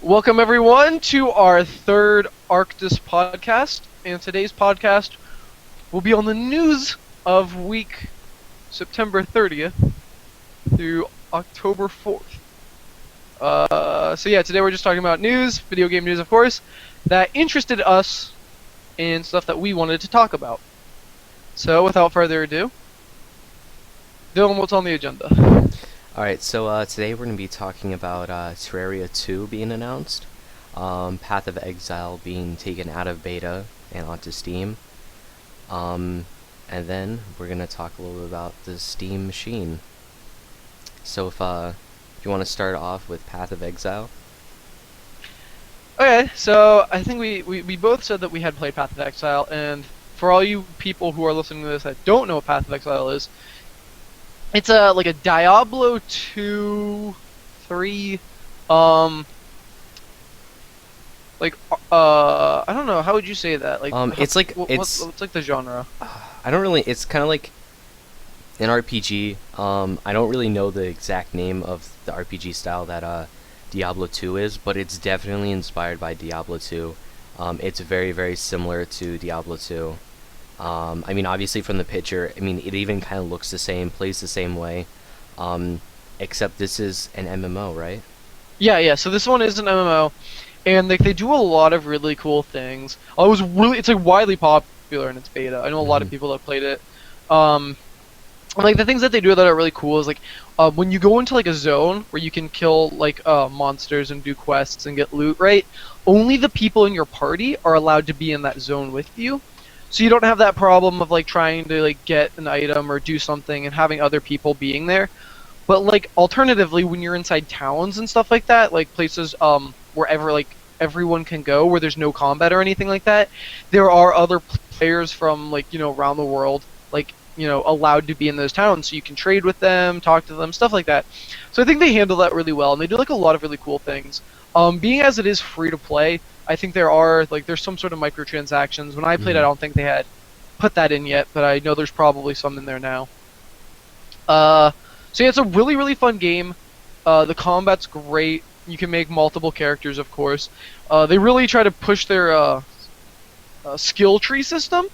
Welcome everyone to our third Arctos podcast, and today's podcast will be on the news of week September 30th through October 4th. Today we're just talking about news, video game news of course, that interested us and stuff that we wanted to talk about. So without further ado, Dylan, what's on the agenda? Alright, so today we're going to be talking about Terraria 2 being announced, Path of Exile being taken out of beta and onto Steam, and then we're going to talk a little bit about the Steam machine. So if you want to start off with Path of Exile. Okay, so I think we both said that we had played Path of Exile, and for all you people who are listening to this that don't know what Path of Exile is, it's like a Diablo 2, 3, I don't know, how would you say that? It's like what's like the genre? I don't really. It's kind of like an RPG. I don't really know the exact name of the RPG style that Diablo 2 is, but it's definitely inspired by Diablo 2. It's very, very similar to Diablo 2. I mean, obviously from the picture, I mean, it even kind of looks the same, plays the same way, except this is an MMO, right? Yeah, so this one is an MMO, and they do a lot of really cool things. It's like widely popular in its beta. I know a lot of people that played it. Like the things that they do that are really cool is like when you go into like a zone where you can kill like monsters and do quests and get loot, right? Only the people in your party are allowed to be in that zone with you. So you don't have that problem of like trying to like get an item or do something and having other people being there. But like alternatively, when you're inside towns and stuff like that, like places wherever like everyone can go where there's no combat or anything like that, there are other players from like around the world like allowed to be in those towns, so you can trade with them, talk to them, stuff like that. So I think they handle that really well, and they do like a lot of really cool things. Being as it is free to play, I think there's some sort of microtransactions. When I played, I don't think they had put that in yet, but I know there's probably some in there now. So yeah, it's a really, really fun game. The combat's great. You can make multiple characters, of course. They really try to push their skill tree system.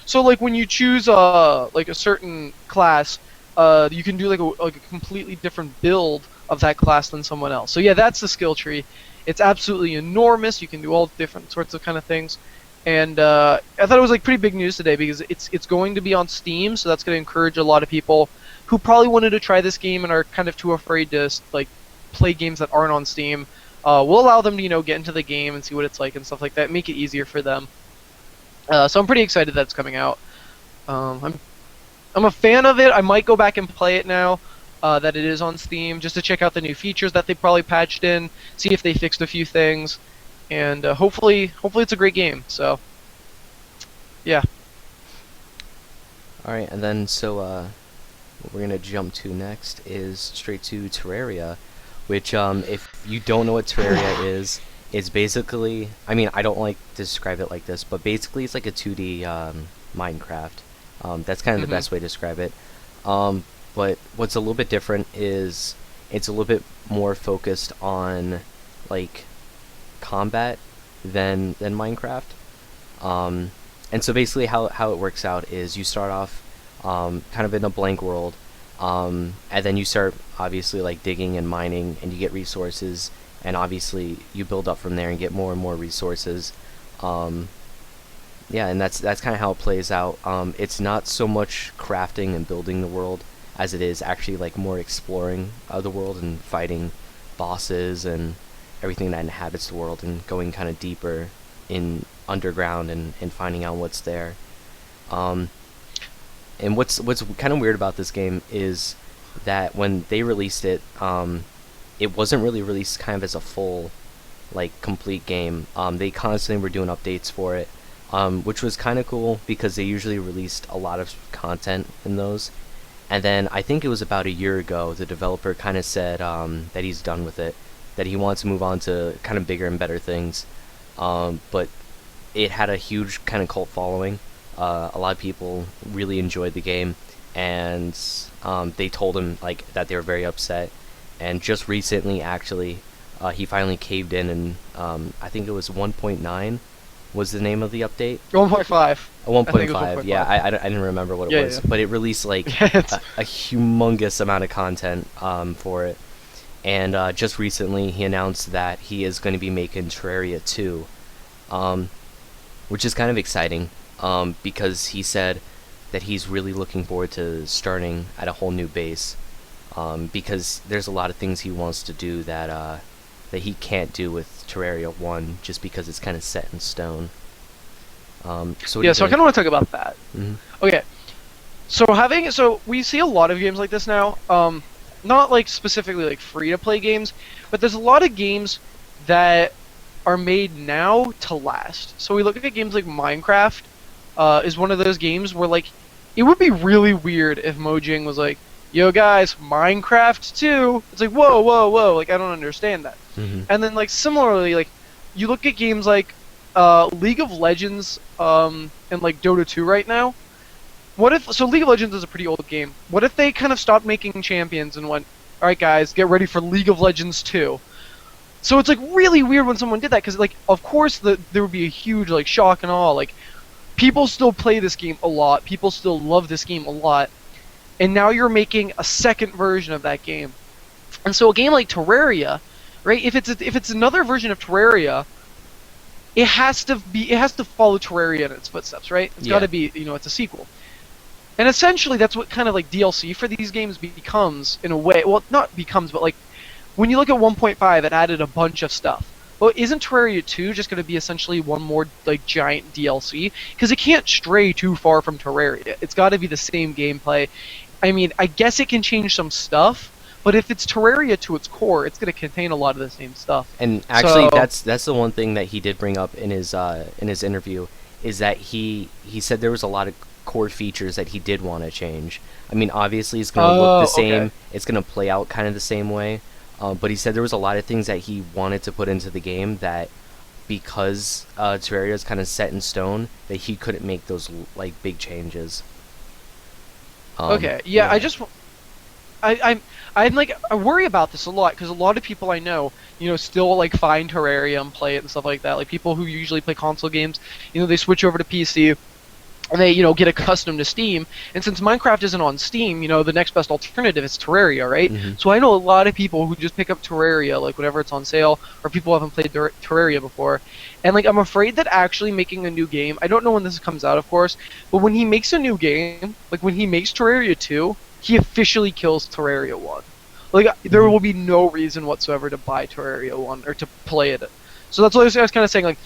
So like when you choose like a certain class, you can do like a completely different build of that class than someone else. So yeah, that's the skill tree. It's absolutely enormous. You can do all different sorts of kind of things. And I thought it was like pretty big news today because it's going to be on Steam, so that's going to encourage a lot of people who probably wanted to try this game and are kind of too afraid to like play games that aren't on Steam. We'll allow them to get into the game and see what it's like and stuff like that. Make it easier for them. So I'm pretty excited that it's coming out. I'm a fan of it. I might go back and play it now that it is on Steam, just to check out the new features that they probably patched in, see if they fixed a few things, and hopefully it's a great game. So yeah. Alright, and then so what we're gonna jump to next is straight to Terraria, which if you don't know what Terraria is, it's basically, I mean, I don't like to describe it like this, but basically it's like a 2D Minecraft. That's kind of the best way to describe it. But what's a little bit different is it's a little bit more focused on like combat than Minecraft. And so basically how it works out is you start off kind of in a blank world, and then you start obviously like digging and mining, and you get resources, and obviously you build up from there and get more and more resources. Yeah, and that's kind of how it plays out. It's not so much crafting and building the world as it is actually like more exploring the world and fighting bosses and everything that inhabits the world, and going kind of deeper in underground and finding out what's there. And what's kind of weird about this game is that when they released it, it wasn't really released kind of as a full, like, complete game. They constantly were doing updates for it, which was kind of cool because they usually released a lot of content in those. And then I think it was about a year ago, the developer kind of said that he's done with it, that he wants to move on to kind of bigger and better things. But it had a huge kind of cult following. A lot of people really enjoyed the game, and they told him like that they were very upset. And just recently, actually, he finally caved in, and I think it was 1.9 was the name of the update. 1.5. I think it was 1.5, yeah, 1.5. I didn't remember what it Yeah, was, yeah. but it released like Yeah, it's a humongous amount of content for it. And just recently, he announced that he is going to be making Terraria 2, um, which is kind of exciting because he said that he's really looking forward to starting at a whole new base because there's a lot of things he wants to do that he can't do with Terraria 1 just because it's kind of set in stone. So what do yeah. you So I think? kind of want to talk about that. Hmm. Okay. So we see a lot of games like this now. Not like specifically like free to play games, but there's a lot of games that are made now to last. So we look at games like Minecraft, is one of those games where like it would be really weird if Mojang was like, "Yo guys, Minecraft 2." It's like, "Whoa, whoa, whoa!" Like I don't understand that. Hmm. And then like similarly, like you look at games like League of Legends and like Dota 2 right now. What if so League of Legends is a pretty old game. What if they kind of stopped making champions and went, "All right guys, get ready for League of Legends 2." So it's like really weird when someone did that cuz like of course there would be a huge like shock and awe. Like people still play this game a lot. People still love this game a lot. And now you're making a second version of that game. And so a game like Terraria, right? If it's another version of Terraria, it has to follow Terraria in its footsteps, right? It's got Yeah. to be, it's a sequel. And essentially that's what kind of like DLC for these games becomes in a way. Well, not becomes, but like when you look at 1.5, it added a bunch of stuff. Well, isn't Terraria 2 just going to be essentially one more like giant DLC? Because it can't stray too far from Terraria. It's got to be the same gameplay. I mean, I guess it can change some stuff, but if it's Terraria to its core, it's going to contain a lot of the same stuff. And actually, So, that's the one thing that he did bring up in his interview is that he said there was a lot of core features that he did want to change. I mean, obviously, it's going to look the oh, same. okay. It's going to play out kind of the same way. But he said there was a lot of things that he wanted to put into the game that because Terraria is kind of set in stone, that he couldn't make those like big changes. Okay, yeah, Yeah. I'm like I worry about this a lot because a lot of people I know, still like find Terraria and play it and stuff like that. Like people who usually play console games, they switch over to PC and they, get accustomed to Steam. And since Minecraft isn't on Steam, the next best alternative is Terraria, right? Hmm. So I know a lot of people who just pick up Terraria like whenever it's on sale, or people who haven't played Terraria before. And like I'm afraid that actually making a new game, I don't know when this comes out, of course, but when he makes a new game, like when he makes Terraria 2, he officially kills Terraria 1. Like there Hmm. will be no reason whatsoever to buy Terraria 1 or to play it. So that's what I was kind of saying. Like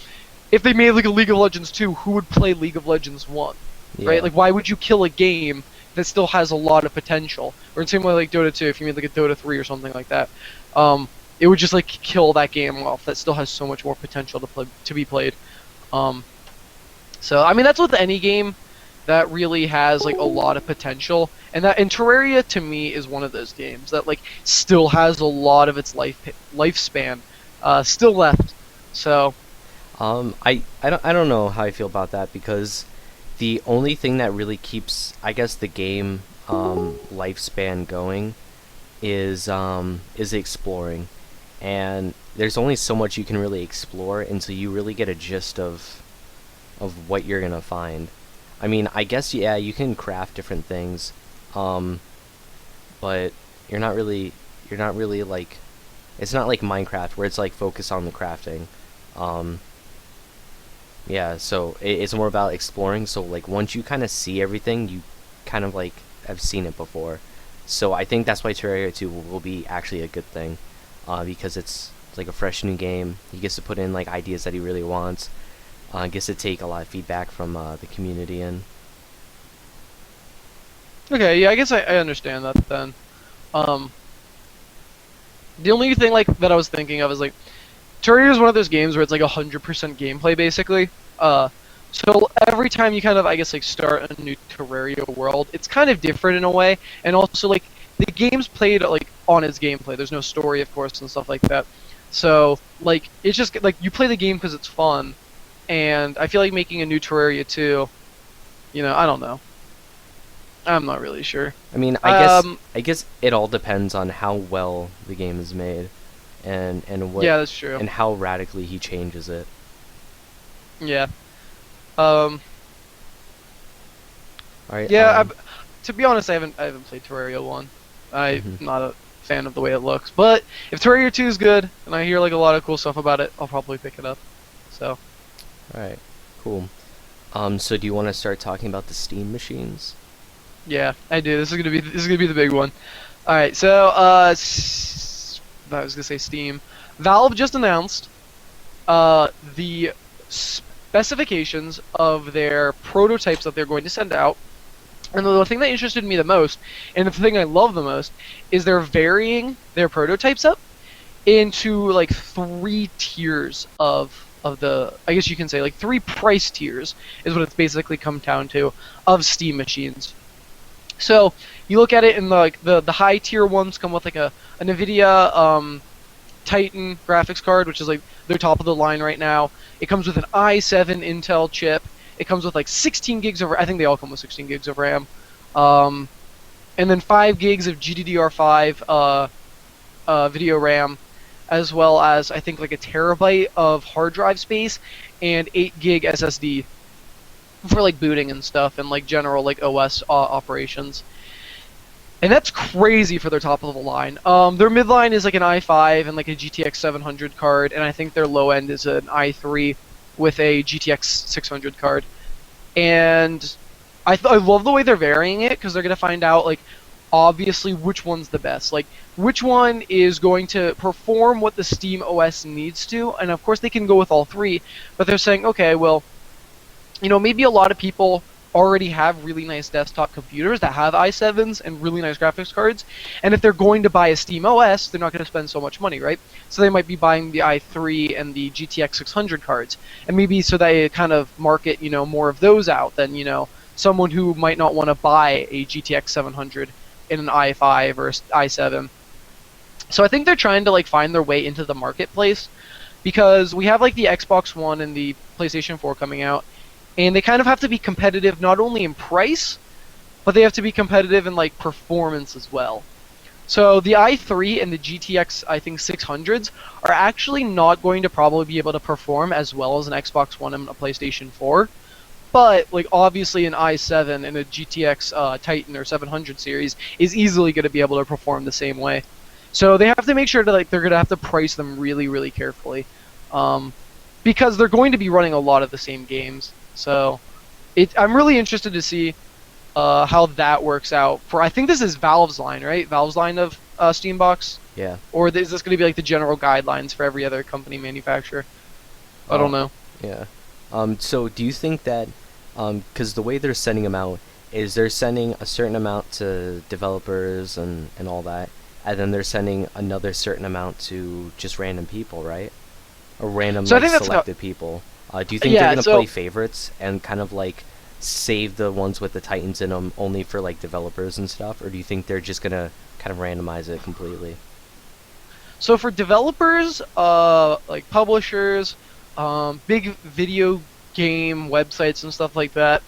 if they made like a League of Legends 2, who would play League of Legends 1? Right? Yeah. Like why would you kill a game that still has a lot of potential? Or in the same way like Dota 2, if you made like a Dota 3 or something like that, it would just like kill that game off that still has so much more potential to be played. Um, so I mean that's with any game that really has like a lot of potential, and Terraria to me is one of those games that like still has a lot of its lifespan still left. So I don't know how I feel about that because the only thing that really keeps, I guess, the game lifespan going is exploring, and there's only so much you can really explore until you really get a gist of what you're gonna find. I mean, I guess yeah, you can craft different things, um, but you're not really like it's not like Minecraft where it's like focused on the crafting. Um, yeah, so it's more about exploring. So like once you kind of see everything, you kind of like have seen it before. So I think that's why Terraria 2 will be actually a good thing, because it's like a fresh new game. He gets to put in like ideas that he really wants. Gets to take a lot of feedback from the community and okay, yeah, I guess I understand that then. Um, the only thing like that I was thinking of is like Terraria is one of those games where it's like 100% gameplay basically. So every time you kind of I guess like start a new Terraria world, it's kind of different in a way, and also like the game's played like on its gameplay. There's no story, of course, and stuff like that. So like it's just like you play the game because it's fun, and I feel like making a new Terraria 2, I don't know. I'm not really sure. I mean, Um, I guess it all depends on how well the game is made. and what Yeah, that's true. and how radically he changes it. Yeah. Um. All right. Yeah. To be honest, I haven't played Terraria 1. I'm Mhm. not a fan of the way it looks. But if Terraria 2 is good, and I hear like a lot of cool stuff about it, I'll probably pick it up. So. All right. Cool. So do you want to start talking about the Steam machines? Yeah, I do. This is gonna be the big one. All right. So I was gonna say Steam. Valve just announced the specifications of their prototypes that they're going to send out. And the thing that interested me the most, and the thing I love the most, is they're varying their prototypes up into like 3 tiers of the, I guess you can say like 3 price tiers is what it's basically come down to, of Steam machines. So you look at it, and like the high tier ones come with like a Nvidia Titan graphics card, which is like their top of the line right now. It comes with an i7 Intel chip. It comes with like 16 gigs of, I think they all come with 16 gigs of RAM. Um, and then 5 gigs of GDDR5 video RAM, as well as I think like a terabyte of hard drive space and 8 gig SSD for like booting and stuff and like general like OS operations. And that's crazy for their top of the line. Their midline is like an i5 and like a GTX 700 card, and I think their low end is an i3 with a GTX 600 card. And I love the way they're varying it, because they're gonna find out like obviously which one's the best, like which one is going to perform what the Steam OS needs to, and of course they can go with all three, but they're saying, okay, well, maybe a lot of people already have really nice desktop computers that have i7s and really nice graphics cards, and if they're going to buy a Steam OS, they're not going to spend so much money, right? So they might be buying the i3 and the GTX 600 cards, and maybe so they kind of market, more of those out than, someone who might not want to buy a GTX 700 in an i5 or i7. So I think they're trying to like find their way into the marketplace, because we have like the Xbox One and the PlayStation 4 coming out, and they kind of have to be competitive not only in price, but they have to be competitive in like performance as well. So the i3 and the GTX, I think 600s, are actually not going to probably be able to perform as well as an Xbox One and a PlayStation 4. But like obviously an i7 and a GTX Titan or 700 series is easily going to be able to perform the same way. So they have to make sure that like they're going to have to price them really, really carefully, because they're going to be running a lot of the same games. So I'm really interested to see how that works out. I think this is Valve's line, right? Valve's line of Steambox? Yeah. Or is this going to be like the general guidelines for every other company manufacturer? I don't know. Yeah. So do you think that, because the way they're sending them out is they're sending a certain amount to developers and all that, and then they're sending another certain amount to just random people, right? Or random So I like think that's selected people. Do you think they're gonna play favorites and kind of like save the ones with the Titans in them only for like developers and stuff, or do you think they're just gonna kind of randomize it completely? So for developers, like publishers, big video game websites and stuff like that,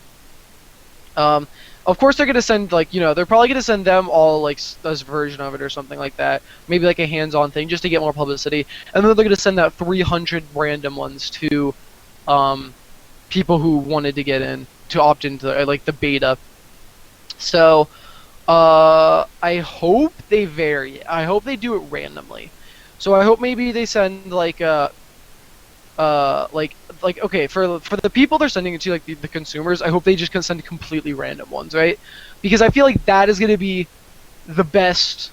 of course they're gonna send like they're probably gonna send them all like as version of it or something like that, maybe like a hands-on thing just to get more publicity, and then they're gonna send out 300 random ones to people who wanted to get in to opt into like the beta. So I hope they vary it. I hope they do it randomly. So I hope maybe they send like like okay, for the people they're sending it to, like the consumers, I hope they just can send completely random ones, right? Because I feel like that is going to be the best,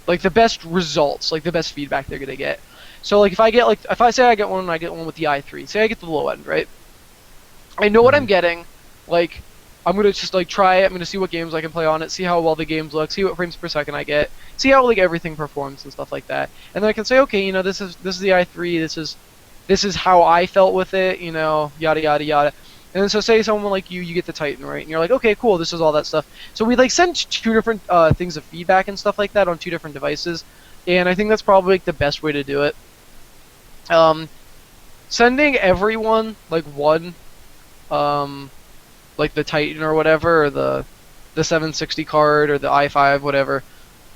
like the best results, like the best feedback they're going to get. So like if I say I get one, I get one with the i3. Say I get the low end, right? I know what I'm getting. Like I'm gonna just like try it. I'm gonna see what games I can play on it, see how well the games look, see what frames per second I get, see how like everything performs and stuff like that. And then I can say, okay, this is the i3. This is how I felt with it. Yada yada yada. And then so say someone like you get the Titan, right? And you're like, okay, cool. This is all that stuff. So we like send 2 different things of feedback and stuff like that on 2 different devices. And I think that's probably like the best way to do it. Sending everyone like one, like the Titan or whatever, or the 760 card or the i5, whatever,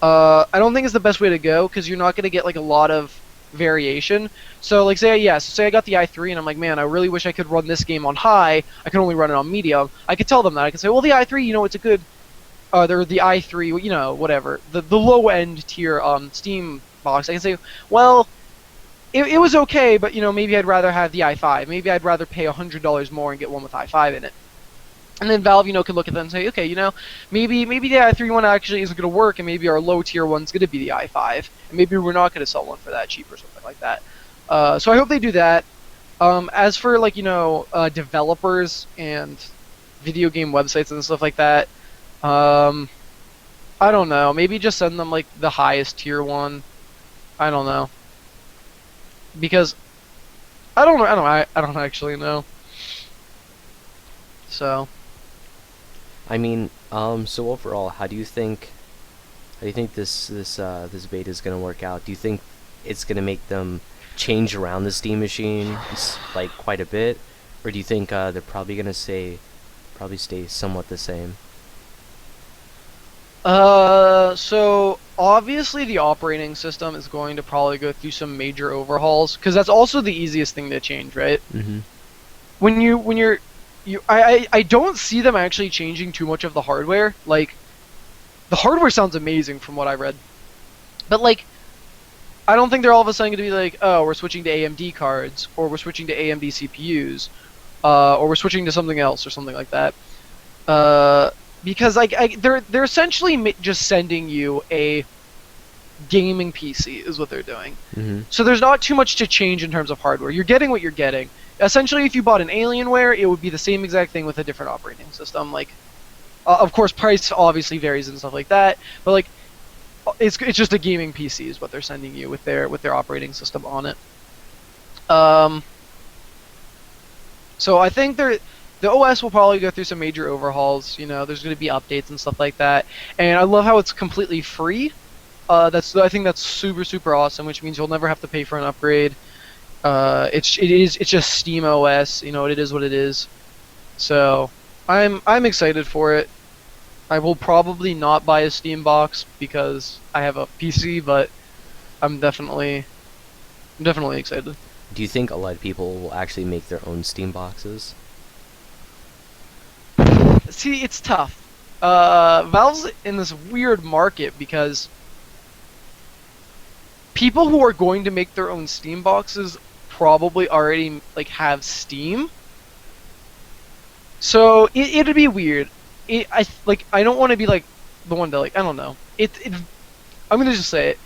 I don't think it's the best way to go because you're not going to get like a lot of variation. So like say I got the i3 and I'm like, man, I really wish I could run this game on high. I can only run it on medium. I could tell them that. I could say, well, the i3, it's a good they're the i3, whatever. The low end tier Steam box. I can say, well, it was okay, but maybe I'd rather have the i5. Maybe I'd rather pay $100 more and get one with i5 in it. And then Valve, could look at them and say, okay, maybe the i3 one actually isn't going to work, and maybe our low tier one's going to be the i5, and maybe we're not going to sell one for that cheap or something like that. So I hope they do that. As for developers and video game websites and stuff like that, I don't know. Maybe just send them like the highest tier one. I don't know, because I don't know. I don't actually know. So. I mean, so overall, how do you think this beta is gonna work out? Do you think it's gonna make them change around the Steam machine like quite a bit, or do you think they're probably gonna probably stay somewhat the same? So obviously the operating system is going to probably go through some major overhauls because that's also the easiest thing to change, right? Mm-hmm. I don't see them actually changing too much of the hardware. Like, the hardware sounds amazing from what I read, but like, I don't think they're all of a sudden going to be like, oh, we're switching to AMD cards, or we're switching to AMD CPUs, or we're switching to something else, or something like that. Because they're essentially just sending you a gaming PC is what they're doing. Mm-hmm. So there's not too much to change in terms of hardware. You're getting what you're getting. Essentially, if you bought an Alienware, it would be the same exact thing with a different operating system. Like, of course, price obviously varies and stuff like that, but like, it's just a gaming PC is what they're sending you with their operating system on it. So I think the OS will probably go through some major overhauls. There's going to be updates and stuff like that, and I love how it's completely free. I think that's super super awesome, which means you'll never have to pay for an upgrade. It's just Steam OS. It is what it is. So I'm excited for it. I will probably not buy a Steam box because I have a PC, but I'm definitely excited. Do you think a lot of people will actually make their own Steam boxes? See, it's tough. Valve's in this weird market because people who are going to make their own Steam boxes probably already have Steam. So it'd be weird. I don't want to be like the one to I don't know. I'm gonna just say it.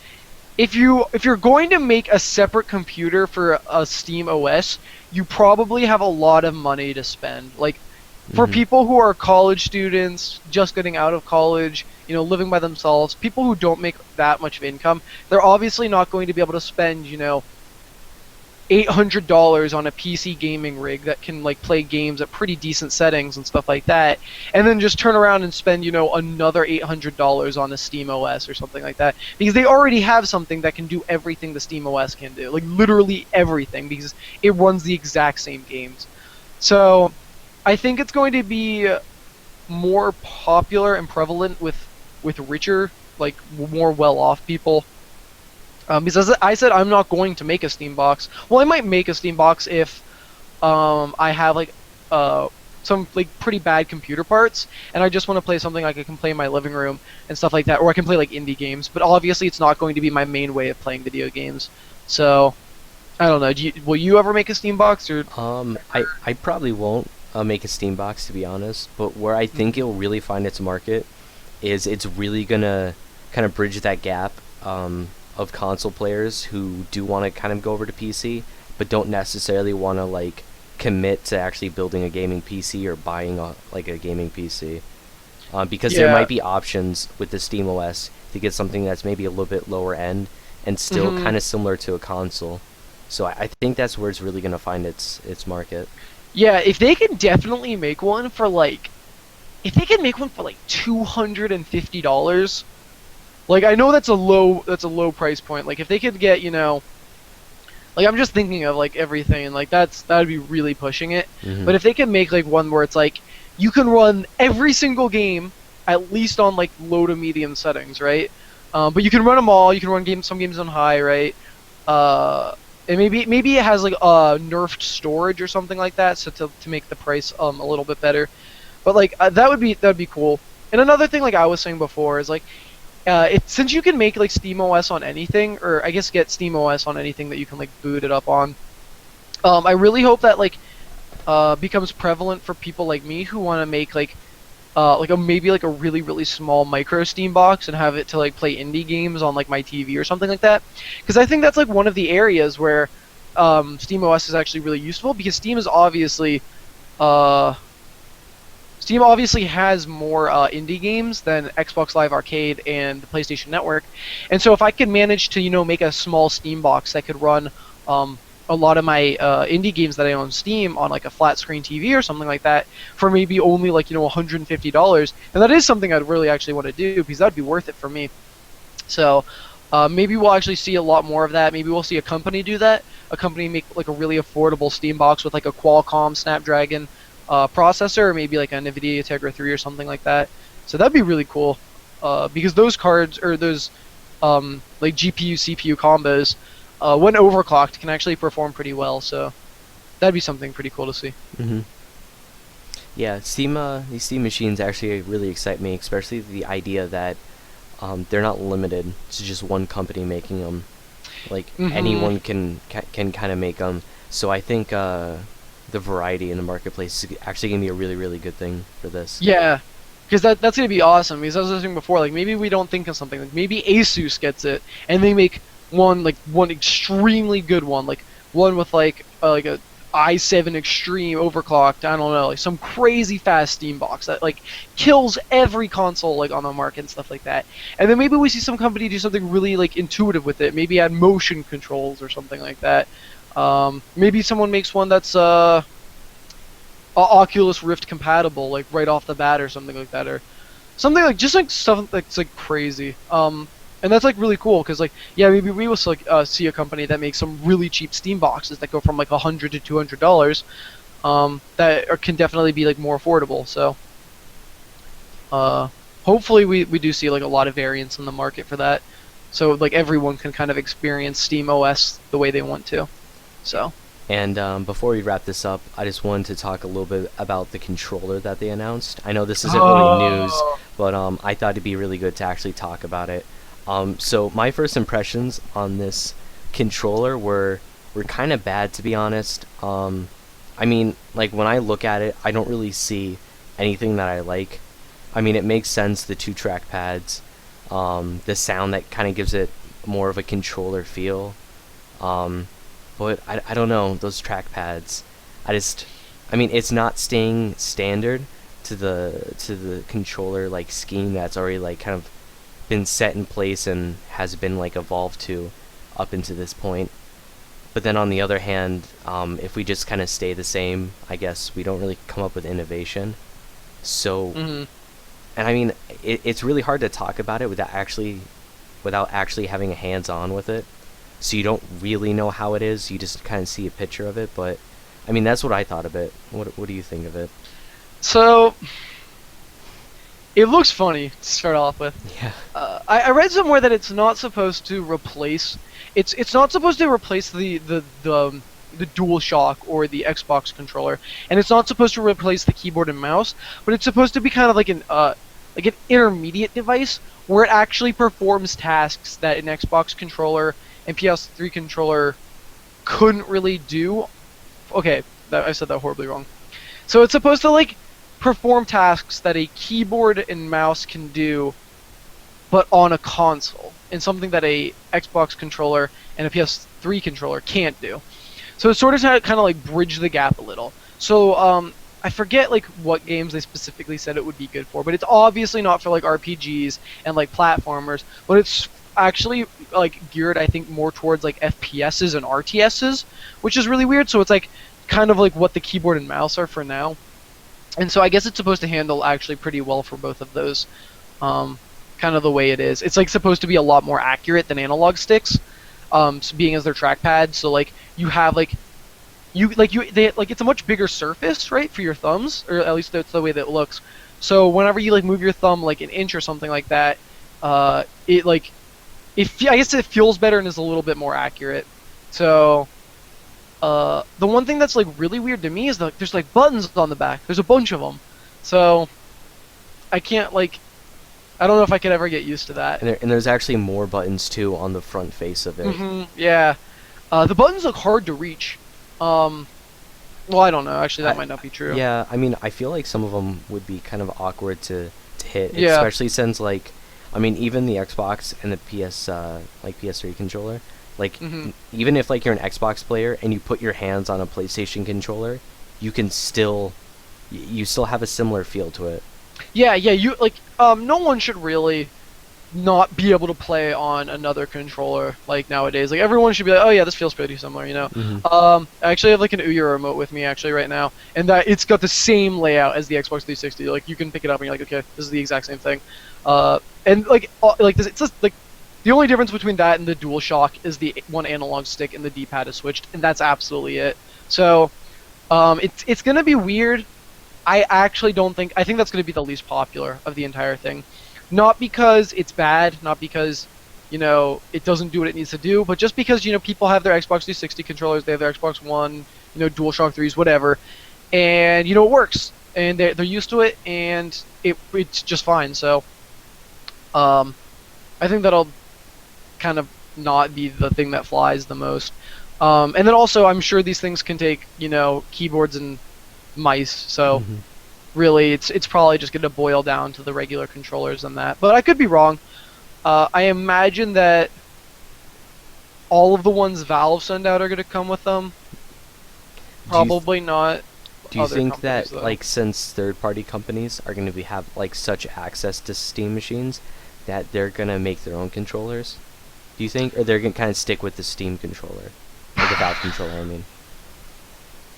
If you're going to make a separate computer for a Steam OS, you probably have a lot of money to spend. Like, for people who are college students, just getting out of college, living by themselves, people who don't make that much of income, they're obviously not going to be able to spend, $800 on a PC gaming rig that can play games at pretty decent settings and stuff like that, and then just turn around and spend another $800 on a Steam OS or something like that, because they already have something that can do everything the Steam OS can do, literally everything, because it runs the exact same games. So I think it's going to be more popular and prevalent with richer, more well-off people. Because I said I'm not going to make a Steam box. Well, I might make a Steam box if I have some pretty bad computer parts, and I just want to play something I can play in my living room and stuff like that, or I can play indie games. But obviously, it's not going to be my main way of playing video games. So I don't know. Will you ever make a Steam box, or? I probably won't make a Steam box, to be honest. But where I think it'll really find its market is it's really gonna kind of bridge that gap. Of console players who do want to kind of go over to PC, but don't necessarily want to commit to actually building a gaming PC or buying a gaming PC, because there might be options with the Steam OS to get something that's maybe a little bit lower end and still kind of similar to a console. So I think that's where it's really gonna find its market. Yeah, if they can definitely make one for if they can make one for $250. I know that's a low price point. If they could get, I'm just thinking of everything, and that would be really pushing it. But if they can make one where it's you can run every single game at least on low to medium settings, right? But you can run them all. You can run some games on high, right? And maybe it has like nerfed storage or something like that, so to make the price a little bit better. But like that would be cool. And another thing, like I was saying before, is like since you can make like Steam OS on anything, or I guess get Steam OS on anything that you can like boot it up on. I really hope that like becomes prevalent for people like me who want to make like a maybe like a really really small micro Steam box and have it to like play indie games on like my TV or something like that. Because I think that's like one of the areas where Steam OS is actually really useful, because uh, Steam obviously has more indie games than Xbox Live Arcade and the PlayStation Network, and so if I could manage to make a small Steam box that could run um, a lot of my indie games that I own on Steam on like a flat screen TV or something like that for maybe only like $150, and that is something I'd really actually want to do, because that'd be worth it for me. So maybe we'll actually see a lot more of that. Maybe we'll see a company do that. A company make like a really affordable Steam box with like a Qualcomm Snapdragon processor, or maybe like a NVIDIA Tegra 3 or something like that. So that'd be really cool, because those cards, or those like GPU CPU combos, when overclocked, can actually perform pretty well. So that'd be something pretty cool to see. Hmm. Yeah, these Steam machines actually really excite me, especially the idea that they're not limited to just one company making them. Like anyone can kind of make them. So I think the variety in the marketplace is actually gonna be a really really good thing for this. Yeah, because that's gonna be awesome. Because I was saying before, like maybe we don't think of something, like maybe Asus gets it and they make one extremely good one, like one with like a i7 Extreme overclocked. I don't know, like some crazy fast Steam box that like kills every console like on the market and stuff like that. And then maybe we see some company do something really like intuitive with it. Maybe add motion controls or something like that. Maybe someone makes one that's Oculus Rift compatible, like right off the bat or something like that, or something like just like stuff that's like crazy. And that's like really cool, because like yeah, maybe we will like see a company that makes some really cheap Steam boxes that go from like $100 to $200, can definitely be like more affordable. So hopefully we do see like a lot of variants in the market for that, so like everyone can kind of experience Steam OS the way they want to. So. And before we wrap this up, I just wanted to talk a little bit about the controller that they announced. I know this isn't really news, but I thought it'd be really good to actually talk about it. So my first impressions on this controller were kind of bad, to be honest. I mean, like when I look at it, I don't really see anything that I like. I mean, it makes sense, the two trackpads, the sound that kind of gives it more of a controller feel. But I don't know, those trackpads. I mean, it's not staying standard to the controller like scheme that's already like kind of been set in place and has been like evolved to up into this point. But then on the other hand, if we just kind of stay the same, I guess we don't really come up with innovation. So, and I mean, it's really hard to talk about it without actually having a hands-on with it. So you don't really know how it is. You just kind of see a picture of it. But I mean, that's what I thought of it. What do you think of it? So it looks funny to start off with. Yeah. I read somewhere that it's not supposed to replace. It's not supposed to replace the DualShock or the Xbox controller, and it's not supposed to replace the keyboard and mouse. But it's supposed to be kind of like an intermediate device where it actually performs tasks that an Xbox controller and PS3 controller couldn't really do. Okay, I said that horribly wrong. So it's supposed to like perform tasks that a keyboard and mouse can do, but on a console, and something that a Xbox controller and a PS3 controller can't do. So it's sort of kind of like bridge the gap a little. So I forget like what games they specifically said it would be good for, but it's obviously not for like RPGs and like platformers, but it's actually like geared, I think, more towards like FPSs and RTSs, which is really weird. So it's like kind of like what the keyboard and mouse are for now. And so I guess it's supposed to handle actually pretty well for both of those, kind of the way it is. It's like supposed to be a lot more accurate than analog sticks, being as their trackpad. So like you have it's a much bigger surface, right, for your thumbs, or at least that's the way that it looks. So whenever you like move your thumb like an inch or something like that, it like I guess it feels better and is a little bit more accurate. So the one thing that's like really weird to me is that there's like buttons on the back. There's a bunch of them. So I can't like I don't know if I could ever get used to that. And there's actually more buttons too on the front face of it. Yeah. The buttons look hard to reach. Well, I don't know. Actually, that might not be true. Yeah, I mean, I feel like some of them would be kind of awkward to hit, Yeah. especially since like, I mean, even the Xbox and the PS3 controller, like even if like you're an Xbox player and you put your hands on a PlayStation controller, you can still you still have a similar feel to it. Yeah, yeah. You like no one should really not be able to play on another controller like nowadays. Like everyone should be like, oh yeah, this feels pretty similar, you know. I actually have like an Ouya remote with me actually right now, and that it's got the same layout as the Xbox 360. Like you can pick it up and you're like, okay, this is the exact same thing. And like this, it's just like the only difference between that and the DualShock is the one analog stick and the D-pad is switched, and that's absolutely it. So it's gonna be weird. I actually don't think I think that's gonna be the least popular of the entire thing. Not because it's bad, not because, you know, it doesn't do what it needs to do, but just because, you know, people have their Xbox 360 controllers, they have their Xbox One, you know, DualShock 3s, whatever, and, you know, it works, and they're used to it, and it's just fine, so, I think that'll kind of not be the thing that flies the most. And then also, I'm sure these things can take, you know, keyboards and mice, so really it's probably just going to boil down to the regular controllers and that. But I could be wrong. I imagine that all of the ones Valve send out are going to come with them. Probably not. Do you think that though. like since third-party companies are going to have like such access to Steam machines that they're going to make their own controllers? Do you think, or they're going to kind of stick with the Steam controller, or the Valve controller? I mean,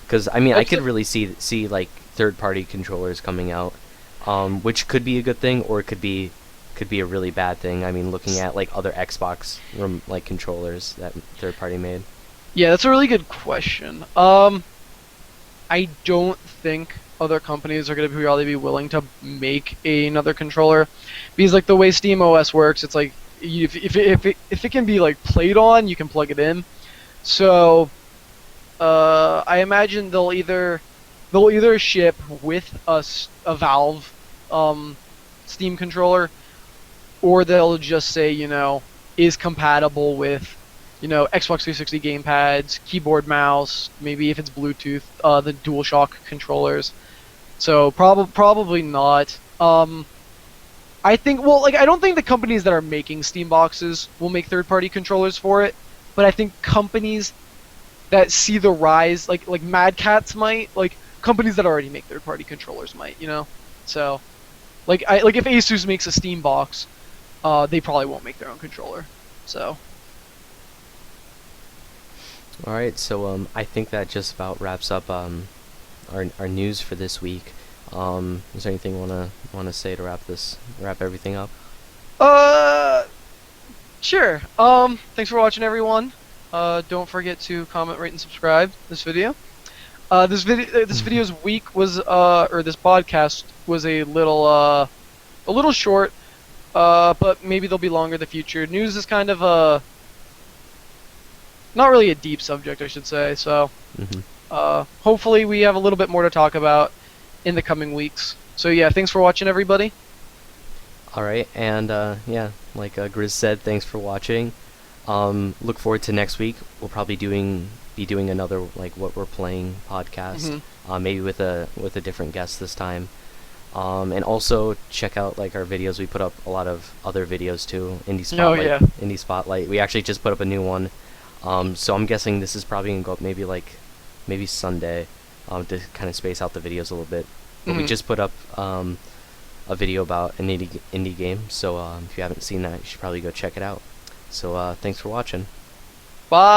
because I mean, I could really see like third-party controllers coming out, which could be a good thing, or it could be a really bad thing. I mean, looking at like other Xbox like controllers that third-party made. Yeah, that's a really good question. I don't think other companies are going to really be willing to make another controller, because like the way Steam OS works, it's like if it can be like played on, you can plug it in. So I imagine they'll either ship with a Valve Steam controller, or they'll just say, you know, is compatible with, you know, Xbox 360 gamepads, keyboard, mouse, maybe if it's Bluetooth, the DualShock controllers. So probably not. I think, well, like I don't think the companies that are making Steam boxes will make third-party controllers for it, but I think companies that see the rise, like Mad Catz might, like companies that already make third-party controllers might, you know. So, like if Asus makes a Steam box, they probably won't make their own controller. So. All right, so I think that just about wraps up our news for this week. Is there anything wanna say to wrap everything up? Sure. Thanks for watching, everyone. Don't forget to comment, rate, and subscribe this video. This video's week was or this podcast was a little short, but maybe they'll be longer in the future. News is kind of not really a deep subject, I should say. So, hopefully we have a little bit more to talk about in the coming weeks. So yeah, thanks for watching, everybody. All right, and yeah, like Grizz said, thanks for watching. Look forward to next week. We'll probably be doing another like what we're playing podcast, maybe with a different guest this time. And also check out like our videos. We put up a lot of other videos too. Indie Spotlight. Oh, yeah. Indie Spotlight. We actually just put up a new one. So I'm guessing this is probably gonna go up maybe Sunday, to kind of space out the videos a little bit. But we just put up a video about an indie game. So if you haven't seen that, you should probably go check it out. So thanks for watching. Bye.